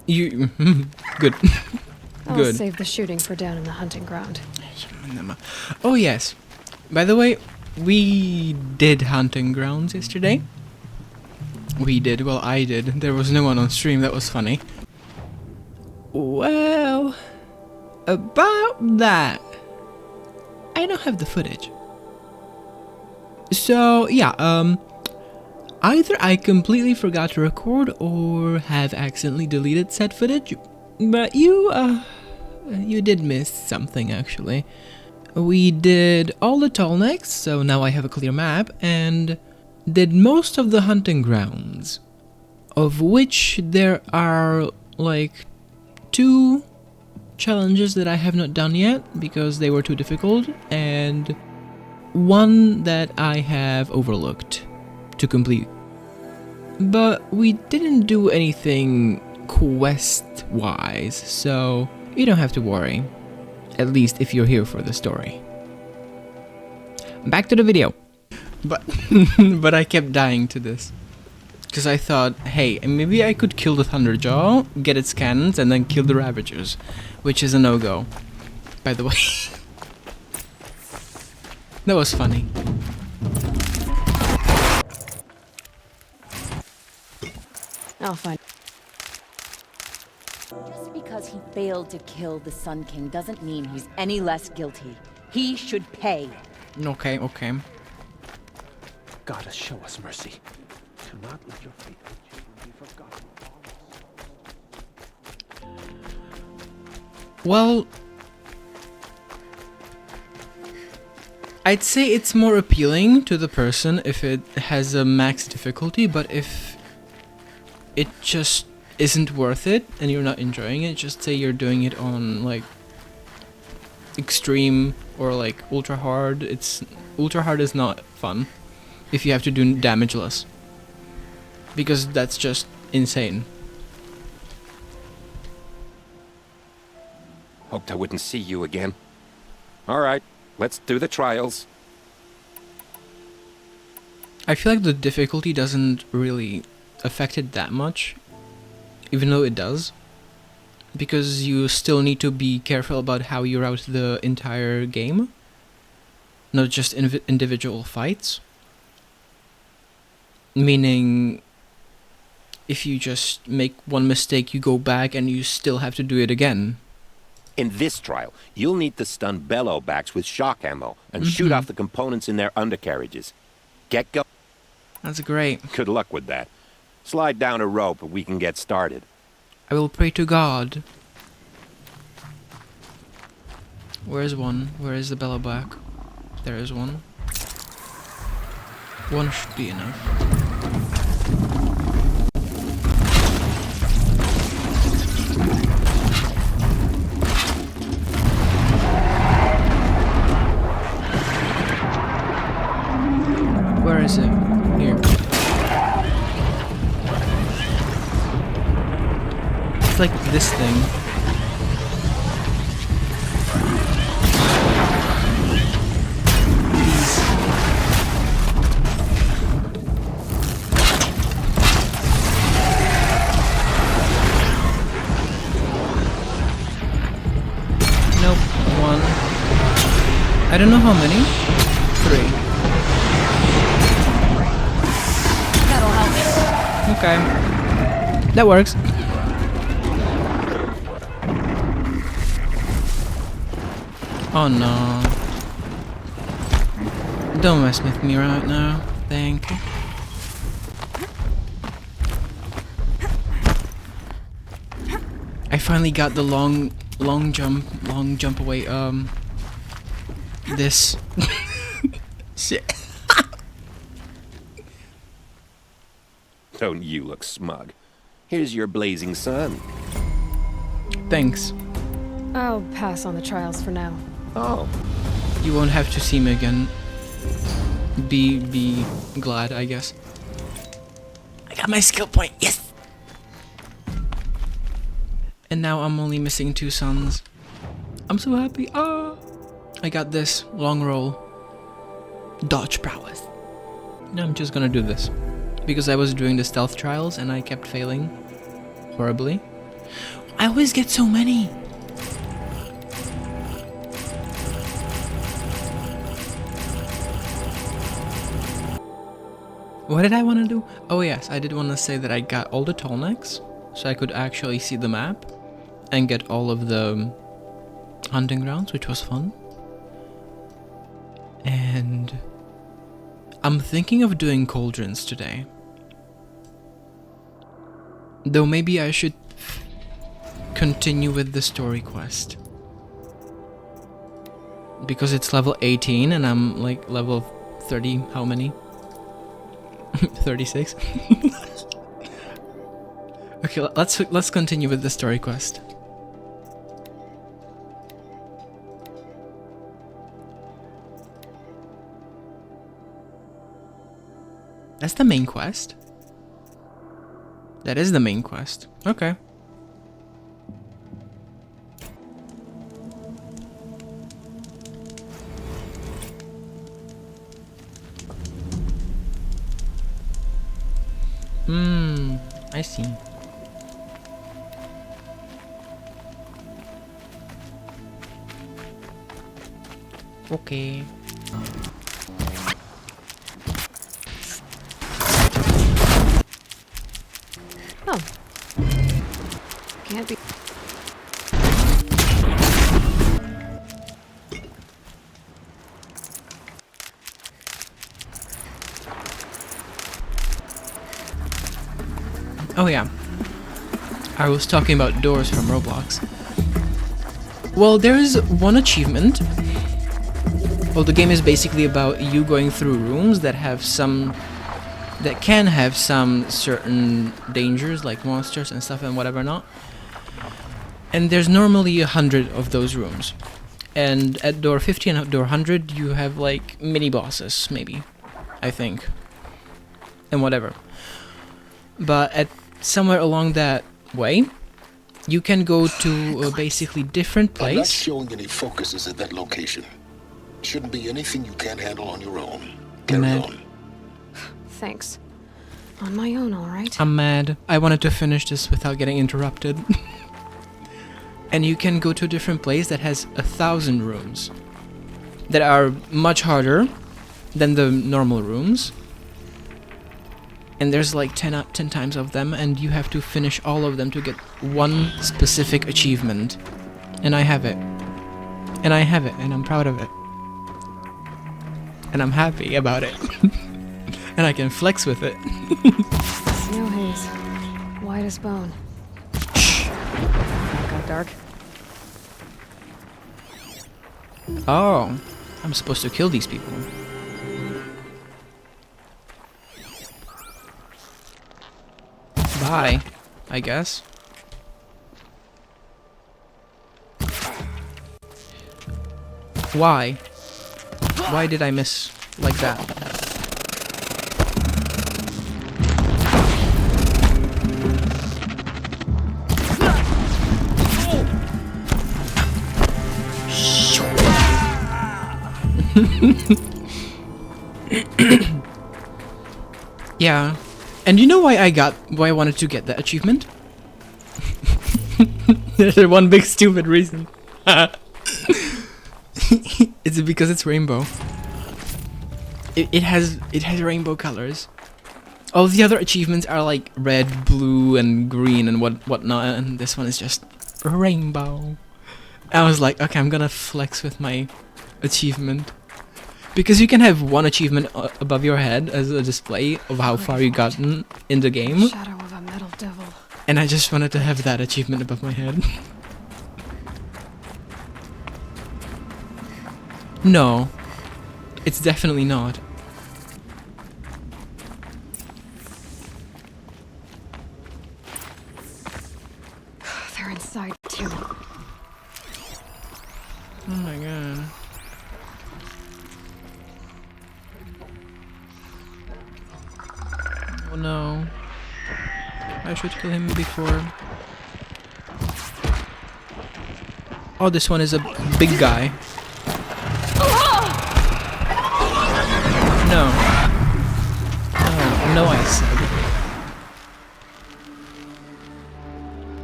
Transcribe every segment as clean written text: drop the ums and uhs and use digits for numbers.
You... good. I'll Good. save the shooting for down in the hunting ground. Oh yes. By the way, we did hunting grounds yesterday. We did. Well, I did. There was no one on stream. That was funny. Well, about that, I don't have the footage. So yeah, either I completely forgot to record or have accidentally deleted said footage. But you did miss something actually. We did all the tall necks, so now I have a clear map, and did most of the hunting grounds, of which there are like 2 challenges that I have not done yet because they were too difficult, and 1 that I have overlooked to complete. But we didn't do anything quest-wise, so you don't have to worry. At least if you're here for the story. Back to the video. But but I kept dying to this. Because I thought, hey, maybe I could kill the Thunderjaw, get its cannons, and then kill the Ravagers. Which is a no-go, by the way. That was funny. I'll find. Just because he failed to kill the Sun King doesn't mean he's any less guilty. He should pay. Okay. Gotta show us mercy. Do not let your faithful children be forgotten. Well, I'd say it's more appealing to the person if it has a max difficulty, but if it just isn't worth it and you're not enjoying it, just say you're doing it on like extreme or like ultra hard. Ultra hard is not fun if you have to do damage less, because that's just insane. Hoped I wouldn't see you again. All right, let's do the trials. I feel like the difficulty doesn't really affect it that much, even though it does, because you still need to be careful about how you route the entire game, not just individual fights. Meaning, if you just make one mistake, you go back and you still have to do it again. In this trial, you'll need to stun Bellowbacks with shock ammo and shoot off the components in their undercarriages. Get go. That's great. Good luck with that. Slide down a rope and we can get started. I will pray to God. Where is one? Where is the Bellowback? There is one. One should be enough. Where is it? Here. It's like this thing. Nope, 1. I don't know how many. 3. That'll help. Okay. That works. Oh no. Don't mess with me right now. Thank you. I finally got the long jump away, this. Shit. Don't you look smug. Here's your blazing sun. Thanks. I'll pass on the trials for now. Oh, You won't have to see me again. Be glad, I guess. I got my skill point, yes! And now I'm only missing 2 suns. I'm so happy. Ah! I got this long roll. Dodge prowess. Now I'm just gonna do this. Because I was doing the stealth trials and I kept failing horribly. I always get so many. What did I want to do? Oh yes, I did want to say that I got all the tall necks, so I could actually see the map and get all of the hunting grounds, which was fun. And I'm thinking of doing cauldrons today. Though maybe I should continue with the story quest. Because it's level 18 and I'm like level 30, how many? 36? Okay, let's continue with the story quest. That's the main quest. That is the main quest. Okay. I see. Okay. Oh. Can't be. Oh yeah. I was talking about doors from Roblox. Well, there is one achievement. Well, the game is basically about you going through rooms that have some... that can have some certain dangers, like monsters and stuff and whatever not. And there's normally 100 of those rooms. And at door 50 and at door 100, you have like mini bosses, maybe. I think. And whatever. But at somewhere along that way, you can go to a basically different I'm not place. showing any focuses at that location. Shouldn't be anything you can't handle on your own. Carry Mad. on. Thanks. On my own, all right. I'm mad. I wanted to finish this without getting interrupted. And you can go to a different place that has 1,000 rooms that are much harder than the normal rooms. And there's like 10 times of them, and you have to finish all of them to get one specific achievement. And I have it. And I have it, and I'm proud of it. And I'm happy about it. And I can flex with it. Snow haze. White as bone. Got dark. Oh, I'm supposed to kill these people. Bye, I guess. Why? Why did I miss like that? Yeah. And you know why I wanted to get that achievement? There's one big stupid reason. It's because it's rainbow. It has rainbow colors. All the other achievements are like red, blue, and green and whatnot, and this one is just rainbow. I was like, okay, I'm gonna flex with my achievement. Because you can have one achievement above your head as a display of how far you gotten in the game. Shadow of a metal devil. And I just wanted to have that achievement above my head. No. It's definitely not. They're inside too. Oh my god. Oh no. I should kill him before. Oh, this one is a big guy. No. No, I said.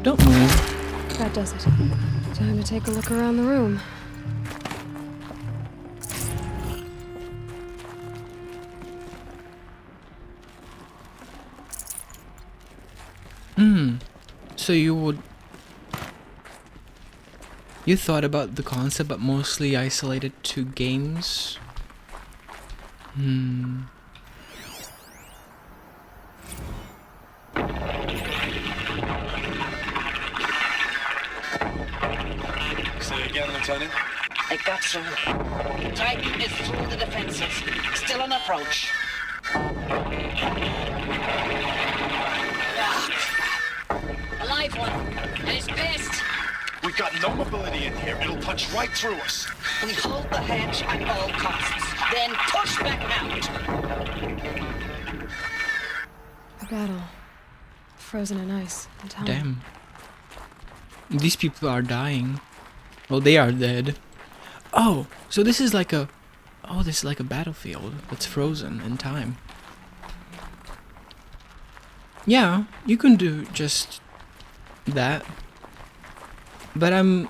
Don't move. That does it. Time to take a look around the room. So you thought about the concept, but mostly isolated to games? Say again, Lieutenant. I got through. Titan is through the defenses. Still on approach. A live one. And he's pissed. We've got no mobility in here. It'll punch right through us. We hold the hedge at all costs. Then push back out. A battle. Frozen in ice and time. Damn. These people are dying. Well, they are dead. Oh, so this is like a... Oh, this is like a battlefield that's frozen in time. Yeah, you can do just that. But I'm,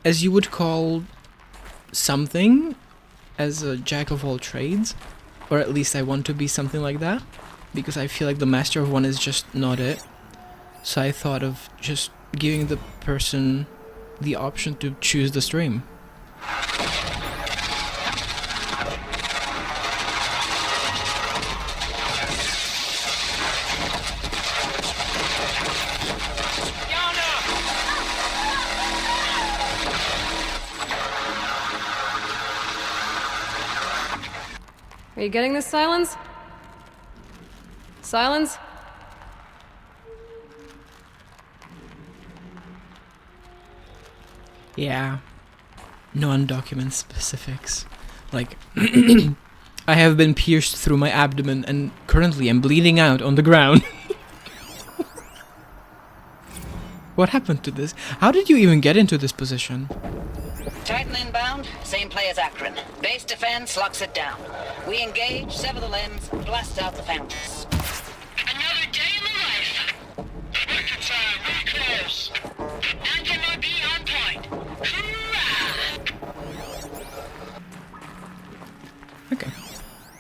as you would call something, as a jack of all trades. Or at least I want to be something like that. Because I feel like the master of one is just not it. So I thought of just giving the person the option to choose the stream. Are you getting this, Silence? Silence? Yeah. Non-document specifics. Like, I have been pierced through my abdomen and currently am bleeding out on the ground. What happened to this? How did you even get into this position? Titan inbound, same play as Akron. Base defense locks it down. We engage, sever the limbs, blast out the fountains. Another day in the life. Record time, really close. Anti-MRB on point. Hoorah! Okay.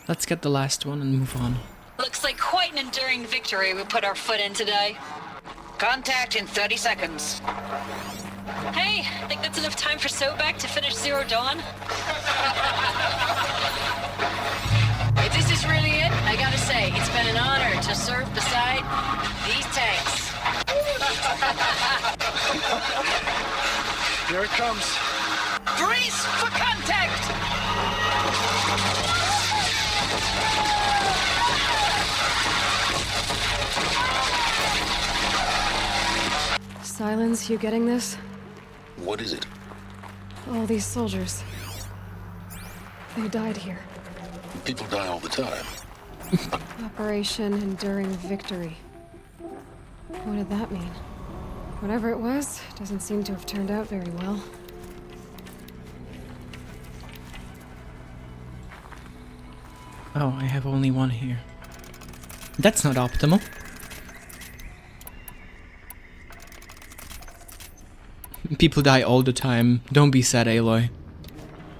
Let's get the last one and move on. Looks like quite an enduring victory we put our foot in today. Contact in 30 seconds. Hey, think that's enough time for Sobek to finish Zero Dawn? If this is really it, I gotta say, it's been an honor to serve beside these tanks. Here it comes. Brace for contact! Silence, you getting this? What is it? All these soldiers. They died here. People die all the time. Operation Enduring Victory. What did that mean? Whatever it was, doesn't seem to have turned out very well. Oh, I have only one here. That's not optimal. People die all the time. Don't be sad, Aloy.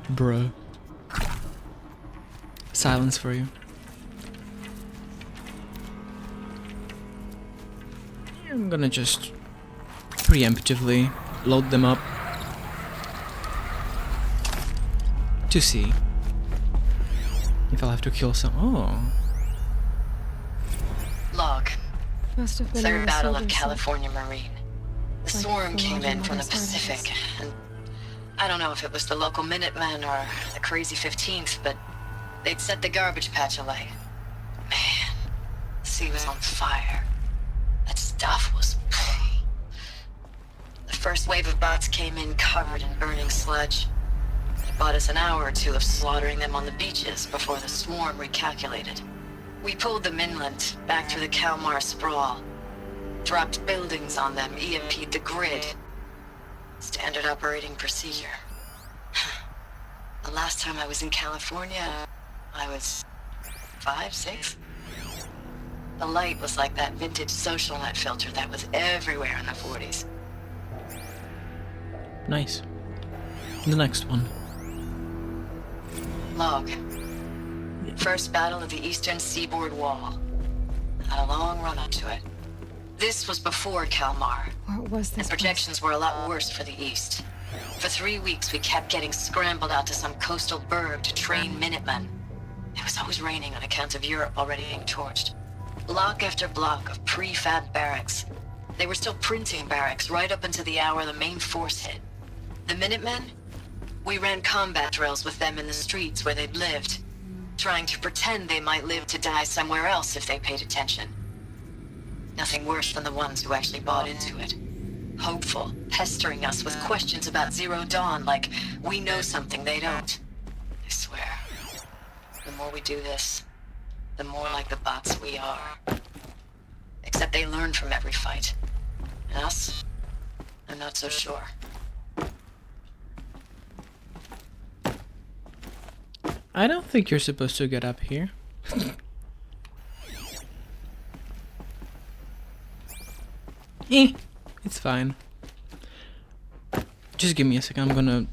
Bruh. Silence for you. I'm gonna just preemptively load them up to see if I'll have to kill some. Oh. Log. Must have been Third where the Battle of soldiers said. California Marine. The Like swarm the came one in on from the the other side of Pacific, this. and I don't know if it was the local Minutemen or the crazy 15th, but they'd set the garbage patch alight. Man, the sea was on fire. That stuff was... The first wave of bots came in covered in burning sludge. It bought us an hour or two of slaughtering them on the beaches before the swarm recalculated. We pulled them inland, back through the Kalmar sprawl. Dropped buildings on them, EMP'd the grid. Standard operating procedure. The last time I was in California, I was 5, 6? The light was like that vintage social net filter that was everywhere in the 40s. Nice. The next one. Log. First battle of the eastern seaboard wall. Had a long run up to it. This was before Kalmar. What was And this place? projections were a lot worse for the east. For 3 weeks, we kept getting scrambled out to some coastal burg to train Minutemen. It was always raining on account of Europe already being torched. Block after block of prefab barracks. They were still printing barracks right up until the hour the main force hit. The Minutemen? We ran combat drills with them in the streets where they'd lived, trying to pretend they might live to die somewhere else if they paid attention. Nothing worse than the ones who actually bought into it. Hopeful, pestering us with questions about Zero Dawn like we know something they don't. I swear, the more we do this, the more like the bots we are. Except they learn from every fight. And us? I'm not so sure. I don't think you're supposed to get up here. It's fine. Just give me a second, I'm gonna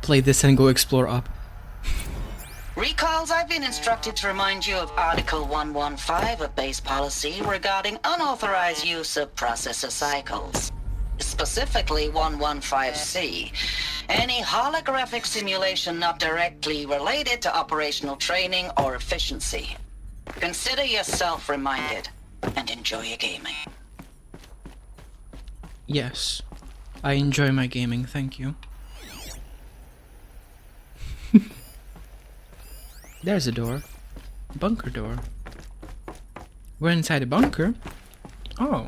play this and go explore up. Recalls, I've been instructed to remind you of Article 115 of base policy regarding unauthorized use of processor cycles. Specifically 115C. Any holographic simulation not directly related to operational training or efficiency. Consider yourself reminded and enjoy your gaming. Yes, I enjoy my gaming, thank you. There's a door. Bunker door. We're inside a bunker? Oh.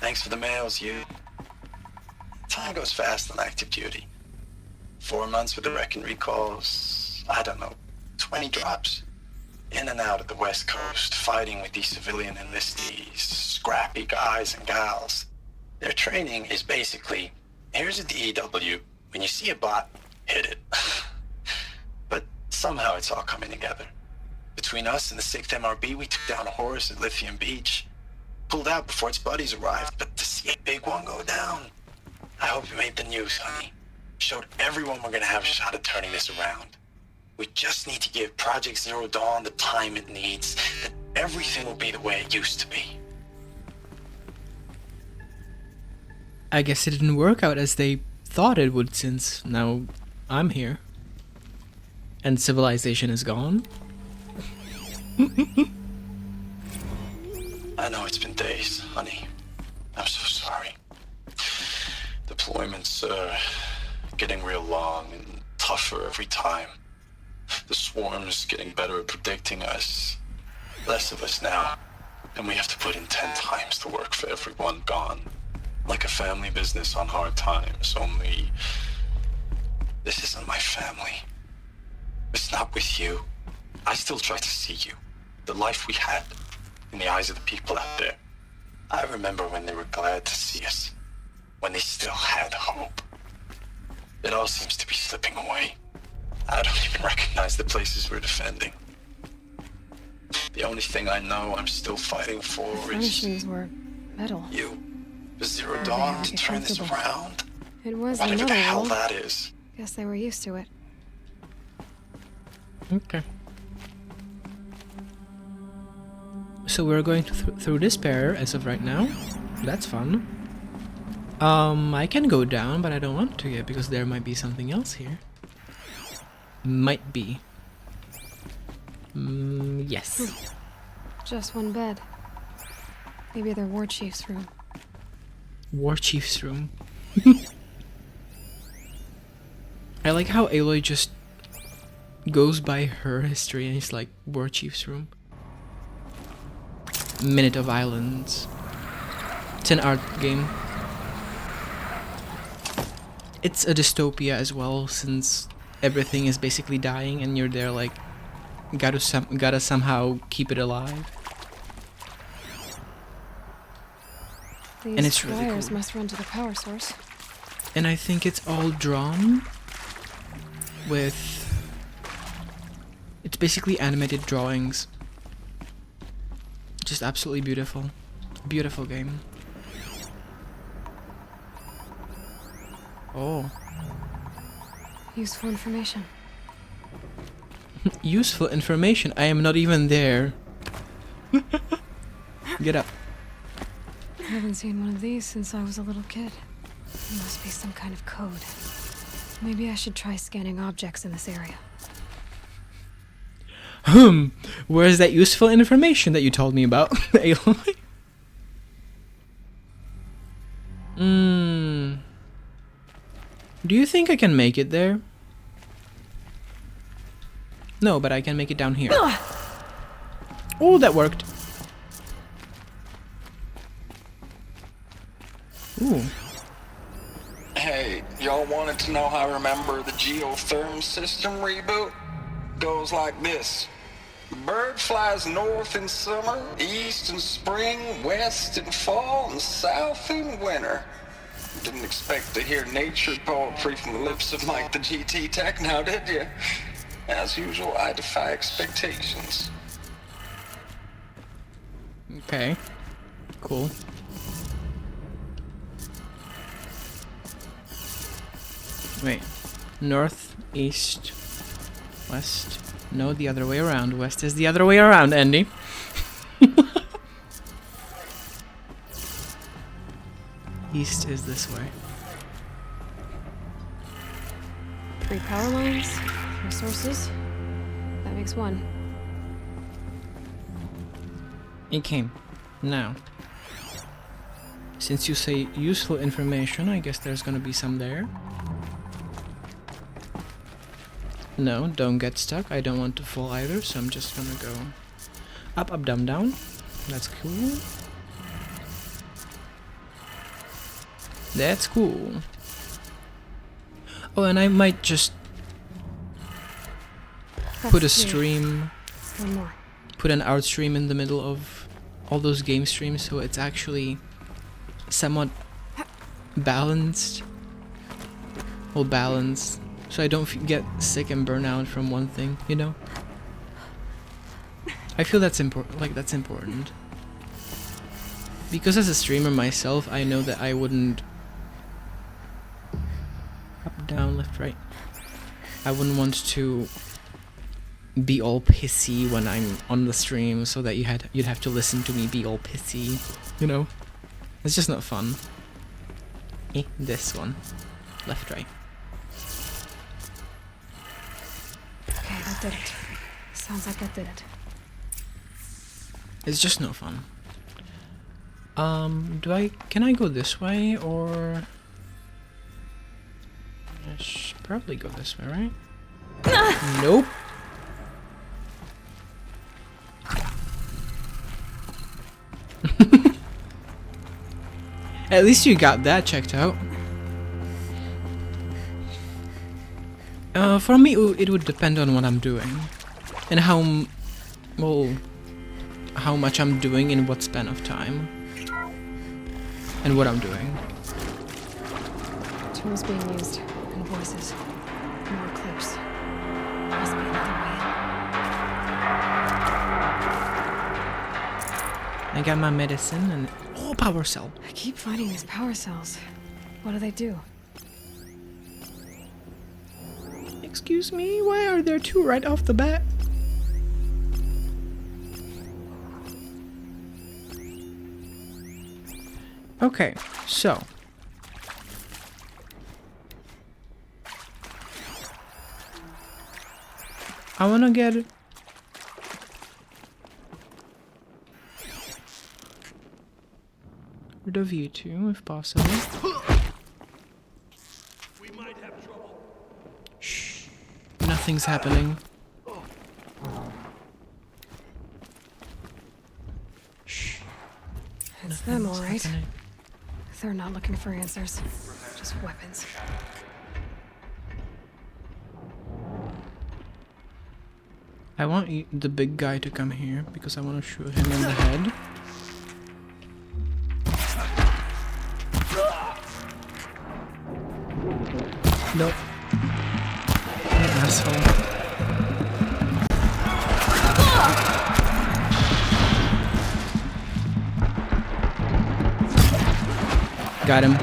Thanks for the mails, you. Time goes fast on active duty. 4 months with the wreck and recalls, I don't know, 20 drops. In and out of the West Coast, fighting with these civilian enlistees, scrappy guys and gals. Their training is basically, here's a DEW, when you see a bot, hit it. But somehow it's all coming together. Between us and the 6th MRB, we took down a horse at Lithium Beach. Pulled out before its buddies arrived, but to see a big one go down. I hope you made the news, honey. Showed everyone we're gonna have a shot at turning this around. We just need to give Project Zero Dawn the time it needs, that everything will be the way it used to be. I guess it didn't work out as they thought it would, since now I'm here. And civilization is gone. I know it's been days, honey. I'm so sorry. Deployments are getting real long and tougher every time. The swarm's getting better at predicting us. Less of us now, and we have to put in 10 times the work for everyone gone. Like a family business on hard times, only this isn't my family. It's not with you. I still try to see you, the life we had, in the eyes of the people out there. I remember when they were glad to see us, when they still had hope. It all seems to be slipping away. I don't even recognize the places we're defending. The only thing I know I'm still fighting for is Furnishings were metal. you. The Zero Dawn to turn this around. It was Whatever another the hell world. that is. Guess they were used to it. Okay. So we're going through this pair as of right now. That's fun. I can go down, but I don't want to yet because there might be something else here. Might be. Yes. Just one bed. Maybe their war chief's room. War Chief's room. I like how Aloy just goes by her history and it's like War Chief's room. Minute of Islands. It's an art game. It's a dystopia as well, since everything is basically dying and you're there like gotta somehow keep it alive. These And it's really wires cool. must run to the power source. And I think it's all drawn with... It's basically animated drawings. Just absolutely beautiful. Beautiful game. Oh. Useful information. Useful information. I am not even there. Get up. I haven't seen one of these since I was a little kid. It must be some kind of code. Maybe I should try scanning objects in this area. Where's that useful information that you told me about, Aloy? Do you think I can make it there? No, but I can make it down here. Oh, that worked. Ooh. Hey, y'all wanted to know how I remember the geotherm system reboot? Goes like this. Bird flies north in summer, east in spring, west in fall, and south in winter. Didn't expect to hear nature poetry from the lips of Mike the GT Tech now, did you? As usual, I defy expectations. Okay. Cool. Wait. North, east, west. No, the other way around. West is the other way around, Andy. East is this way. 3 power lines, 3 sources. That makes 1. It came. Now. Since you say useful information, I guess there's gonna be some there. No, don't get stuck. I don't want to fall either, so I'm just gonna go up, up, down, down. That's cool. That's cool. Oh, and I might just put a stream, One more. put an art stream in the middle of all those game streams, so it's actually somewhat balanced. Well, balanced. So I don't get sick and burn out from one thing, you know? I feel that's important. Like, that's important. Because as a streamer myself, I know that I wouldn't... Up, down, left, right. I wouldn't want to be all pissy when I'm on the stream, so that you'd have to listen to me be all pissy, you know? It's just not fun. This one. Left, right. Okay, that did it. Sounds like that did it. It's just no fun. Can I go this way, or... I should probably go this way, right? Nope. At least you got that checked out. For me, it would depend on what I'm doing. And how much I'm doing in what span of time. And what I'm doing. Tools being used. And voices. More clips. Must be another way I got my medicine and... Oh, power cell. in. I keep finding these power cells. What do they do? Excuse me, why are there 2 right off the bat? Okay, so... I wanna get... rid of you two, if possible. We might have trouble. Shh. Nothing's happening. Shh. It's them, all right. happening. They're not looking for answers. Just weapons. I want the big guy to come here because I want to shoot him in the head. Nope. You asshole. Got him.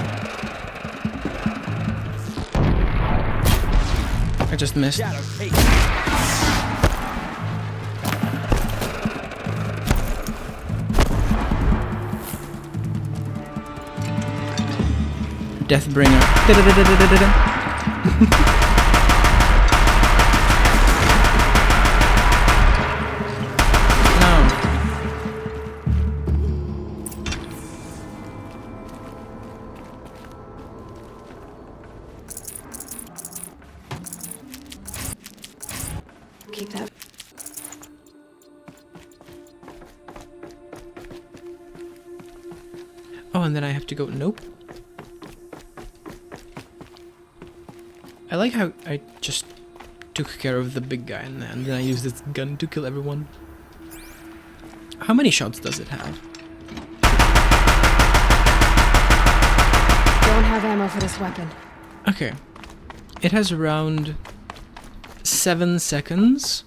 I just missed. Deathbringer. No. Keep that. Oh, and then I have to go. Nope. I like how I just took care of the big guy and then I used this gun to kill everyone. How many shots does it have? Don't have ammo for this weapon. Okay. It has around 7 seconds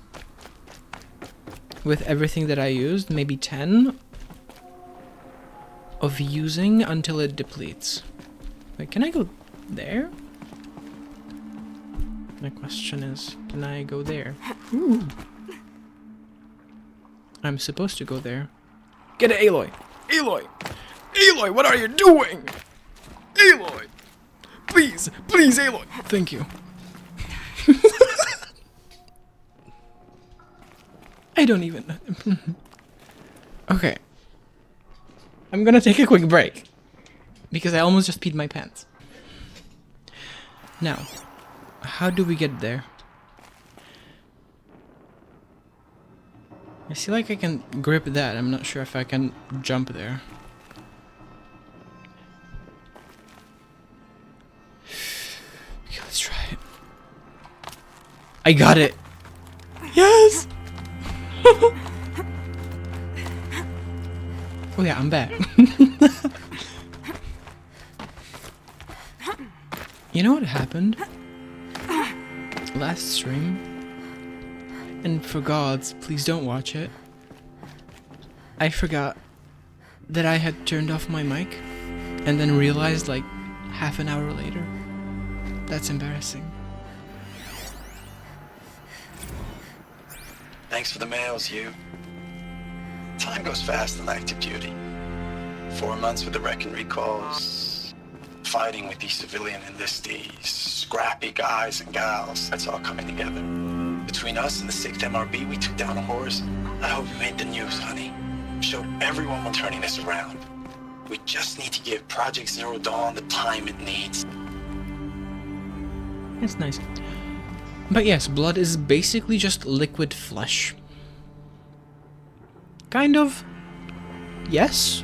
with everything that I used, maybe 10 of using until it depletes. Wait, can I go there? My question is, can I go there? Ooh. I'm supposed to go there. Get it, Aloy! Aloy! Aloy, what are you doing? Aloy! Please, please, Aloy! Thank you. I don't even... Okay. I'm gonna take a quick break. Because I almost just peed my pants. Now, how do we get there? I feel like I can grip that. I'm not sure if I can jump there. Okay, let's try it. I got it! Yes! Oh yeah, I'm back. You know what happened? Last stream, and for gods, please don't watch it, I forgot that I had turned off my mic, and then realized like half an hour later. That's embarrassing. Thanks for the mails, you. Time goes fast in active duty. 4 months with the wreck and recalls, fighting with these civilian enlistees, scrappy guys and gals. That's all coming together. Between us and the 6th MRB, we took down a horse. I hope you made the news, honey. Showed everyone we're turning this around. We just need to give Project Zero Dawn the time it needs. That's nice. But yes, blood is basically just liquid flesh. Kind of. Yes.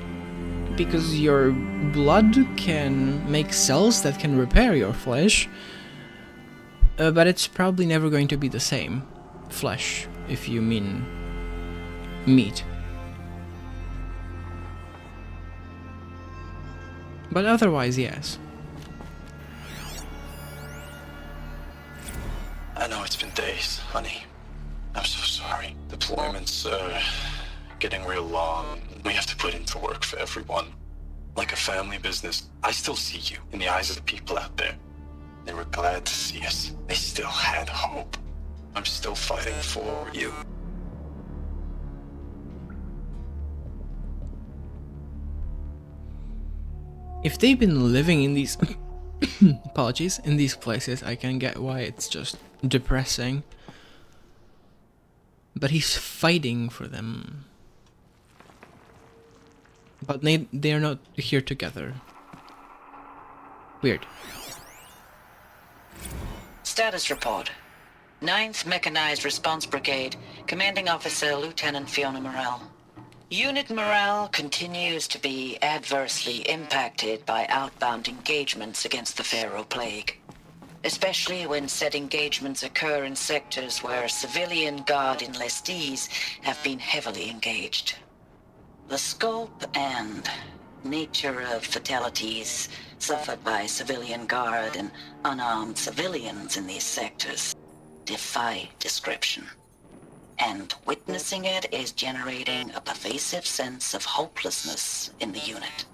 Because your blood can make cells that can repair your flesh. But it's probably never going to be the same flesh, if you mean meat. But otherwise, yes. I know it's been days, honey. I'm so sorry. Deployments are getting real long. We have to put in for work for everyone. Like a family business. I still see you in the eyes of the people out there. They were glad to see us. They still had hope. I'm still fighting for you. If they've been living in these apologies, in these places, I can get why it's just depressing. But he's fighting for them. But they're not here together. Weird. Status report. 9th Mechanized Response Brigade, Commanding Officer Lieutenant Fiona Morell. Unit morale continues to be adversely impacted by outbound engagements against the Pharaoh Plague, especially when said engagements occur in sectors where civilian guard enlistees have been heavily engaged. The scope and nature of fatalities suffered by civilian guard and unarmed civilians in these sectors defy description. And witnessing it is generating a pervasive sense of hopelessness in the unit.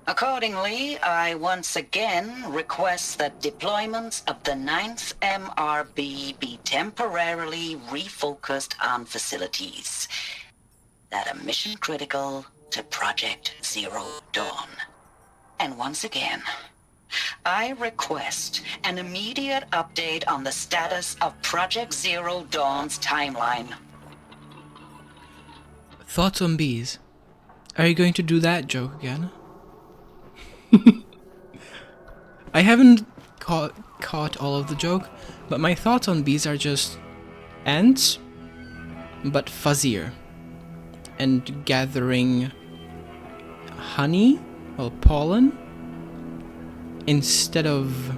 Accordingly, I once again request that deployments of the 9th MRB be temporarily refocused on facilities that are mission critical to Project Zero Dawn. And once again, I request an immediate update on the status of Project Zero Dawn's timeline. Thoughts on bees? Are you going to do that joke again? I haven't caught all of the joke, but my thoughts on bees are just ants, but fuzzier, and gathering honey, well, pollen, instead of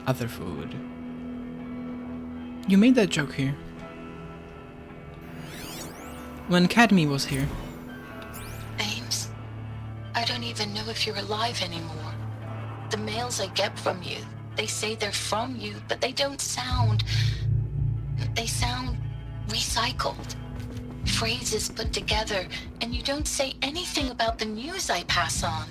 other food. You made that joke here. When Cadme was here. Ames, I don't even know if you're alive anymore. The mails I get from you, they say they're from you, but they don't sound... They sound recycled. Phrases put together, and you don't say anything about the news I pass on.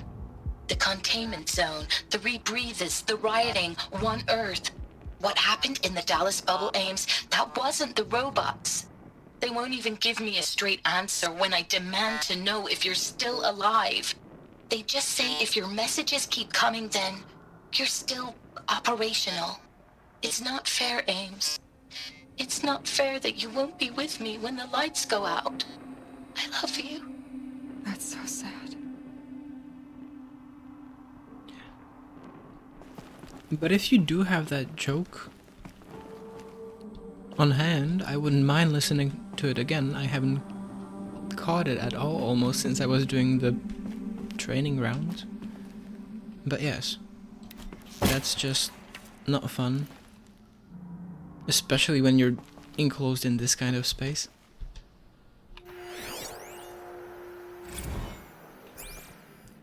The containment zone, the rebreathers, the rioting, One Earth. What happened in the Dallas bubble, Ames, that wasn't the robots. They won't even give me a straight answer when I demand to know if you're still alive. They just say if your messages keep coming, then you're still operational. It's not fair, Ames. It's not fair that you won't be with me when the lights go out. I love you. That's so sad. But if you do have that joke on hand, I wouldn't mind listening to it again. I haven't caught it at all almost since I was doing the training rounds. But yes, that's just not fun. Especially when you're enclosed in this kind of space.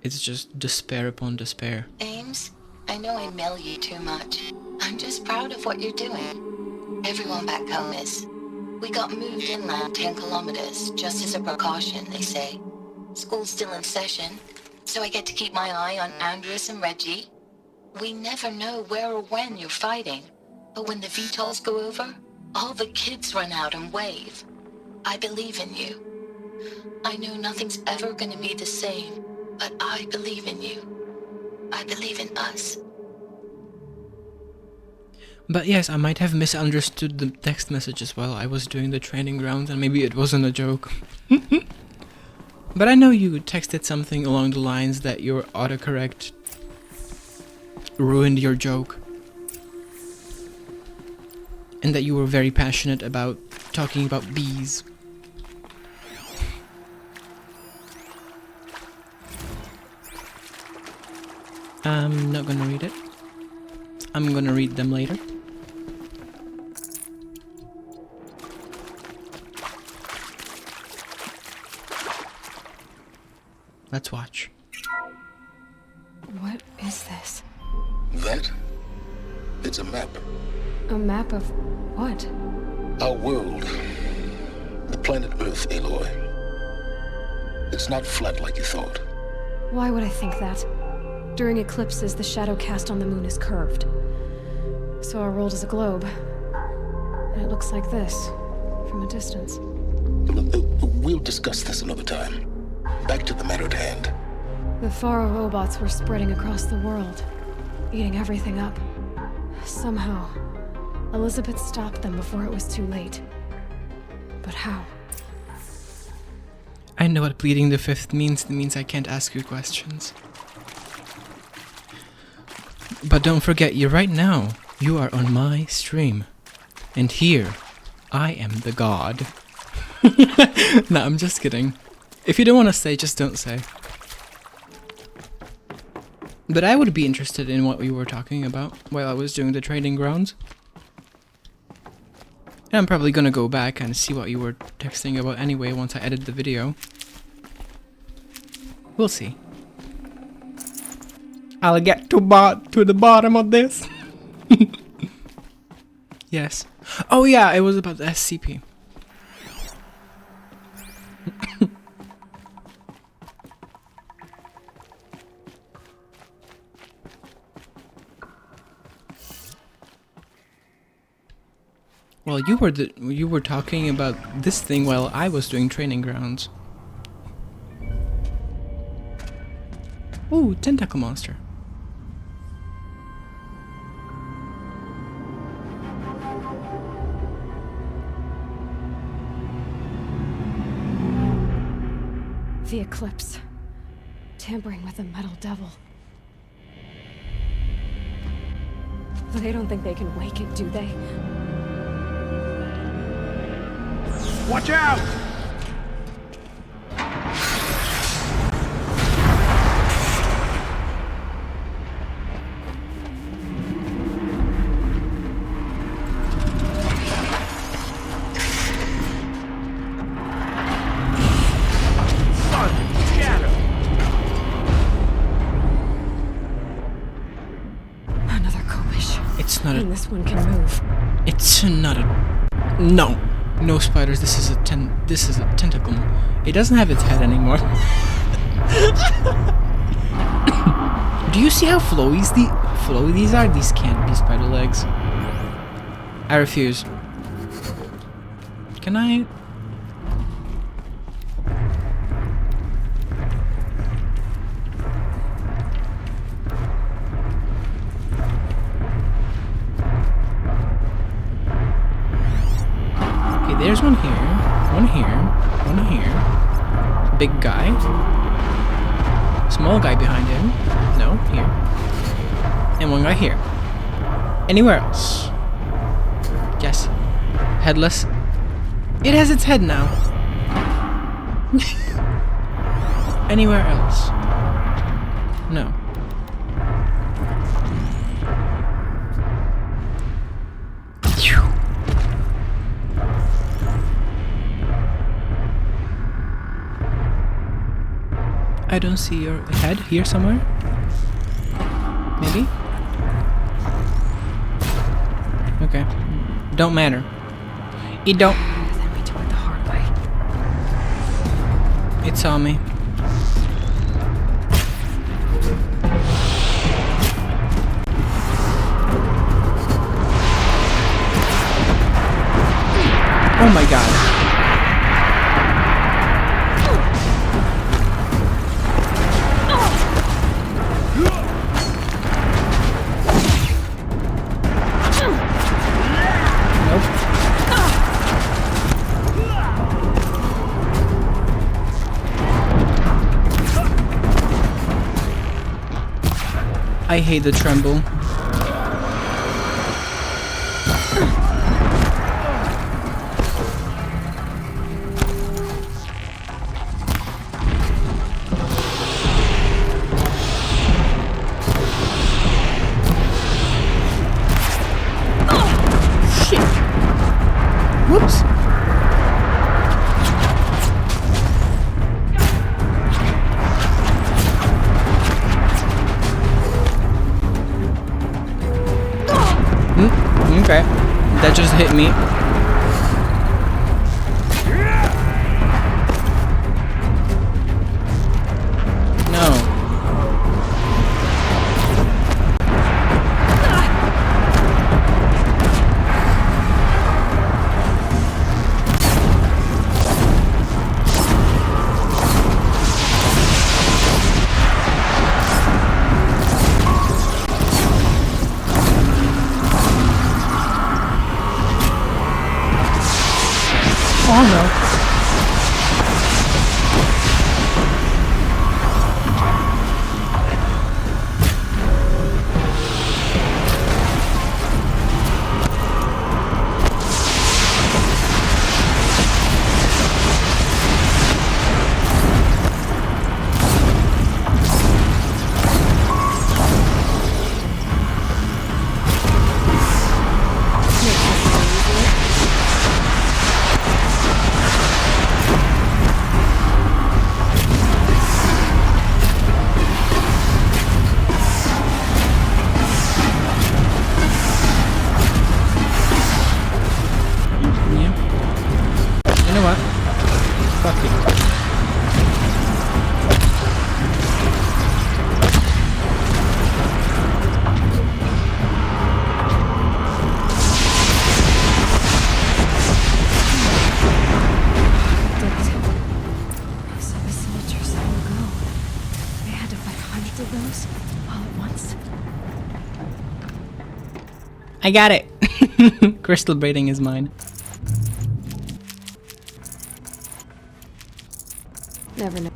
It's just despair upon despair. Ames, I know I mail you too much. I'm just proud of what you're doing. Everyone back home is. We got moved inland 10 kilometers, just as a precaution, they say. School's still in session, so I get to keep my eye on Andres and Reggie. We never know where or when you're fighting. But when the VTOLs go over, all the kids run out and wave. I believe in you. I know nothing's ever gonna be the same, but I believe in you. I believe in us. But yes, I might have misunderstood the text messages while I was doing the training grounds, and maybe it wasn't a joke. But I know you texted something along the lines that your autocorrect ruined your joke. And that you were very passionate about talking about bees. I'm not gonna read it. I'm gonna read them later. Let's watch. What is this? That? It's a map. A map of what? Our world. The planet Earth, Aloy. It's not flat like you thought. Why would I think that? During eclipses, the shadow cast on the moon is curved. So our world is a globe. And it looks like this, from a distance. We'll discuss this another time. Back to the matter at hand. The Faro robots were spreading across the world, eating everything up. Somehow, Elizabeth stopped them before it was too late. But how? I know what pleading the fifth means. It means I can't ask you questions. But don't forget, right now, you are on my stream. And here, I am the god. No, I'm just kidding. If you don't want to say, just don't say. But I would be interested in what we were talking about while I was doing the training grounds. And I'm probably gonna go back and see what you were texting about anyway once I edit the video. We'll see. I'll get to the bottom of this. Yes. Oh yeah, it was about the SCP. Well, you were talking about this thing while I was doing training grounds. Ooh, tentacle monster. The Eclipse. Tampering with the Metal Devil. They don't think they can wake it, do they? Watch out! Another Kobish. It's not And this one can move. It's not a... No. No spiders, this is a tentacle. It doesn't have its head anymore. Do you see how flowy these are? These can't be spider legs. I refuse. Can I... There's one here, one here, one here. Big guy. Small guy behind him. No, here. And one guy here. Anywhere else? Yes. Headless. It has its head now. Anywhere else? No. I don't see your head here somewhere. Maybe? Okay. Don't matter. It don't. Then we do it the hard way. It saw me. Oh my god. I hate the tremble. Shit. Whoops. Okay, that just hit me. No. Oh no. I got it. Crystal braiding is mine. Never know.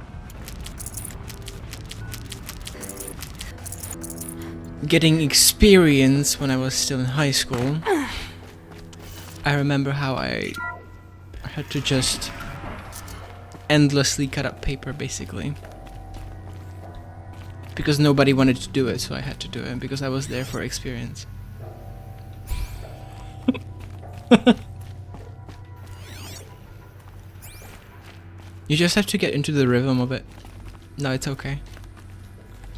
Getting experience when I was still in high school. I remember how I had to just endlessly cut up paper, basically. Because nobody wanted to do it, so I had to do it, because I was there for experience. You just have to get into the rhythm of it. No, it's okay.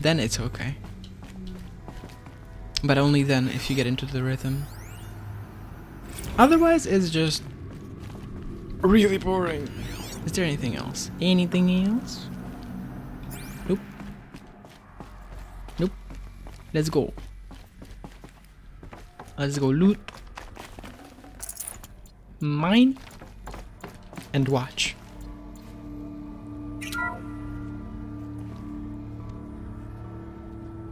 Then it's okay. But only then, if you get into the rhythm. Otherwise, it's just really boring. Is there anything else? Anything else? Nope. Nope. Let's go. Let's go loot. Mine. And watch.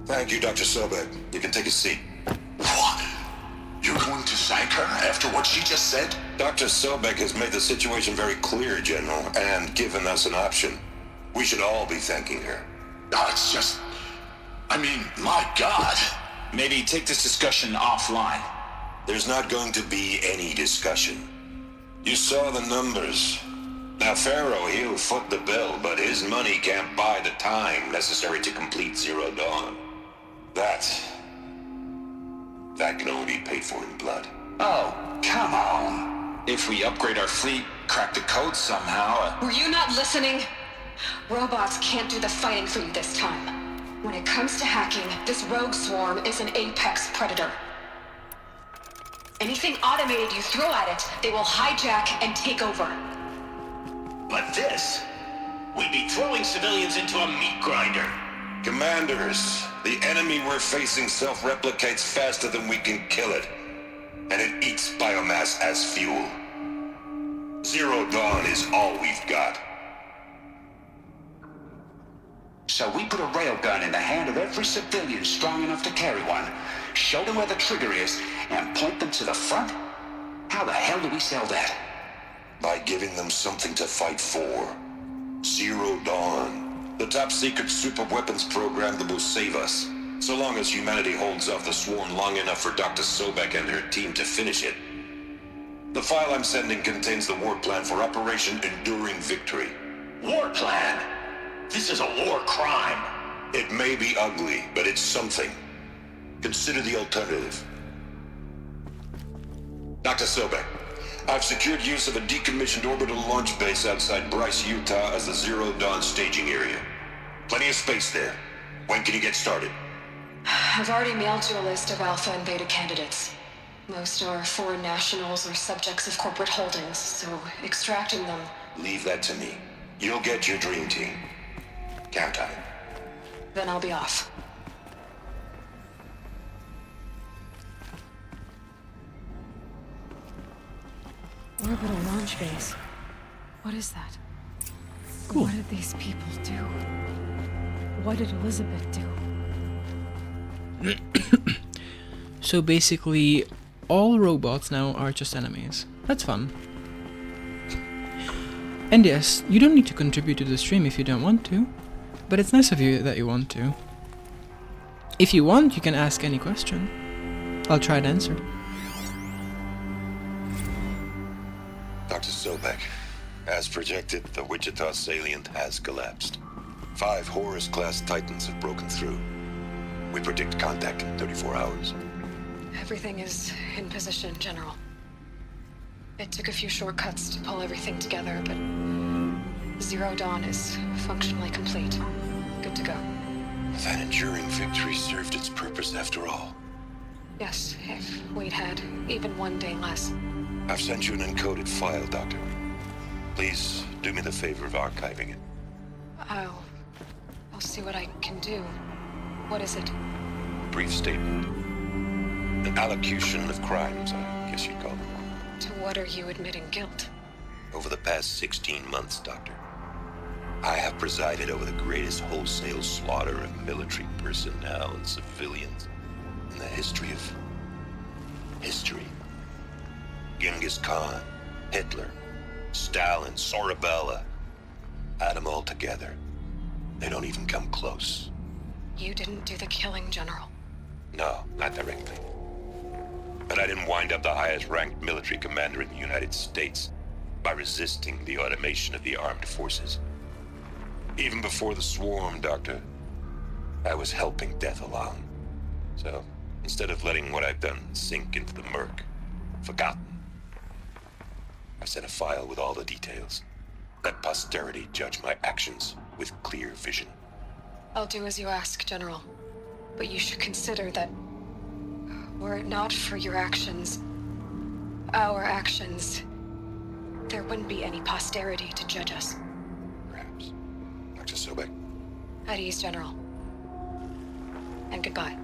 Thank you, Dr. Sobek. You can take a seat. What? You're going to thank her after what she just said? Dr. Sobek has made the situation very clear, General, and given us an option. We should all be thanking her. No, it's just... I mean, my God. Maybe take this discussion offline. There's not going to be any discussion. You saw the numbers. Now, Pharaoh, he'll foot the bill, but his money can't buy the time necessary to complete Zero Dawn. That can only be paid for in blood. Oh, come on. If we upgrade our fleet, crack the code somehow... Were you not listening? Robots can't do the fighting for you this time. When it comes to hacking, this rogue swarm is an apex predator. Anything automated you throw at it, they will hijack and take over. But this... we'd be throwing civilians into a meat grinder. Commanders, the enemy we're facing self-replicates faster than we can kill it. And it eats biomass as fuel. Zero Dawn is all we've got. So we put a railgun in the hand of every civilian strong enough to carry one, show them where the trigger is, and point them to the front? How the hell do we sell that? By giving them something to fight for. Zero Dawn. The top-secret superweapons program that will save us. So long as humanity holds off the swarm long enough for Dr. Sobek and her team to finish it. The file I'm sending contains the war plan for Operation Enduring Victory. War plan? This is a war crime. It may be ugly, but it's something. Consider the alternative. Dr. Sobek, I've secured use of a decommissioned orbital launch base outside Bryce, Utah as the Zero Dawn staging area. Plenty of space there. When can you get started? I've already mailed you a list of Alpha and Beta candidates. Most are foreign nationals or subjects of corporate holdings, so extracting them... Leave that to me. You'll get your dream team. Count on it. Then I'll be off. Orbital launch base. What is that? Cool. What did these people do? What did Elizabeth do? So basically, all robots now are just enemies. That's fun. And yes, you don't need to contribute to the stream if you don't want to, but it's nice of you that you want to. If you want, you can ask any question. I'll try to answer. Dr. Sobek, as projected, the Wichita salient has collapsed. 5 Horus-class Titans have broken through. We predict contact in 34 hours. Everything is in position, General. It took a few shortcuts to pull everything together, but Zero Dawn is functionally complete. Good to go. That enduring victory served its purpose after all. Yes, if we'd had even one day less. I've sent you an encoded file, Doctor. Please do me the favor of archiving it. I'll see what I can do. What is it? Brief statement. An allocution of crimes, I guess you'd call them. To what are you admitting guilt? Over the past 16 months, Doctor, I have presided over the greatest wholesale slaughter of military personnel and civilians in the history of history. Genghis Khan, Hitler, Stalin, Sorabella. Add them all together. They don't even come close. You didn't do the killing, General. No, not directly. But I didn't wind up the highest ranked military commander in the United States by resisting the automation of the armed forces. Even before the swarm, Doctor, I was helping death along. So, instead of letting what I've done sink into the murk, forgotten, I set a file with all the details. Let posterity judge my actions with clear vision. I'll do as you ask, General. But you should consider that were it not for your actions, our actions, there wouldn't be any posterity to judge us. Perhaps. Dr. Sobek, At ease, General. And goodbye.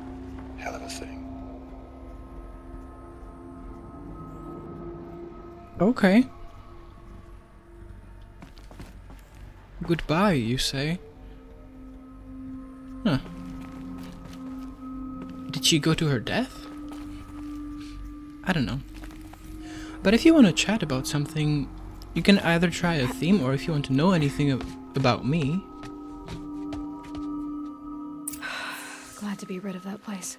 hell of a thing. Okay. Goodbye, you say? Huh. Did she go to her death? I don't know. But if you want to chat about something, you can either try a theme, or if you want to know anything about me. Glad to be rid of that place.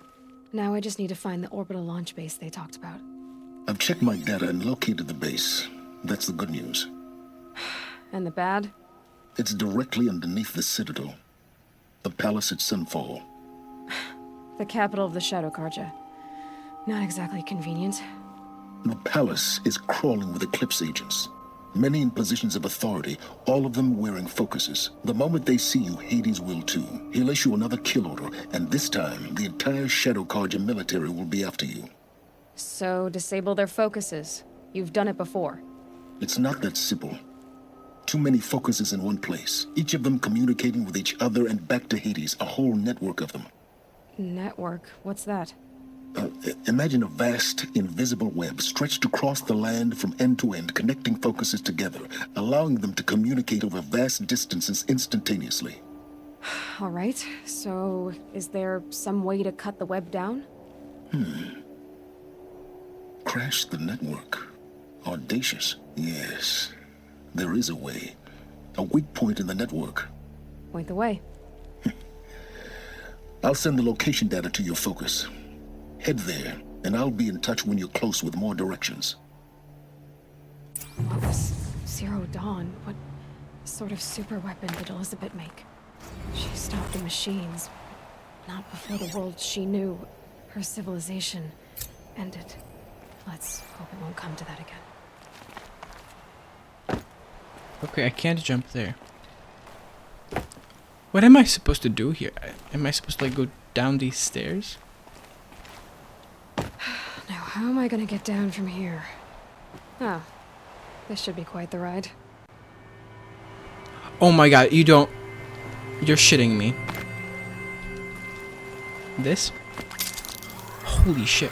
Now I just need to find the orbital launch base they talked about. I've checked my data and located the base. That's the good news. And the bad? It's directly underneath the Citadel. The palace at Sunfall. The capital of the Shadow Carja. Not exactly convenient. The palace is crawling with Eclipse agents. Many in positions of authority, all of them wearing focuses. The moment they see you, Hades will too. He'll issue another kill order, and this time, the entire Shadow Carja military will be after you. So, disable their focuses. You've done it before. It's not that simple. Too many focuses in one place, each of them communicating with each other and back to Hades, a whole network of them. Network? What's that? Imagine a vast, invisible web stretched across the land from end to end, connecting focuses together, allowing them to communicate over vast distances instantaneously. All right, so is there some way to cut the web down? Crash the network. Audacious. Yes, there is a way. A weak point in the network. Point the way. I'll send the location data to your focus. Head there, and I'll be in touch when you're close with more directions. What was Zero Dawn? What sort of super weapon did Elizabeth make? She stopped the machines, not before the world she knew, her civilization, ended. Let's hope it won't come to that again. Okay, I can't jump there. What am I supposed to do here? Am I supposed to, like, go down these stairs? Now, how am I gonna get down from here? Oh, this should be quite the ride. Oh my god, you don't... You're shitting me. This? Holy shit.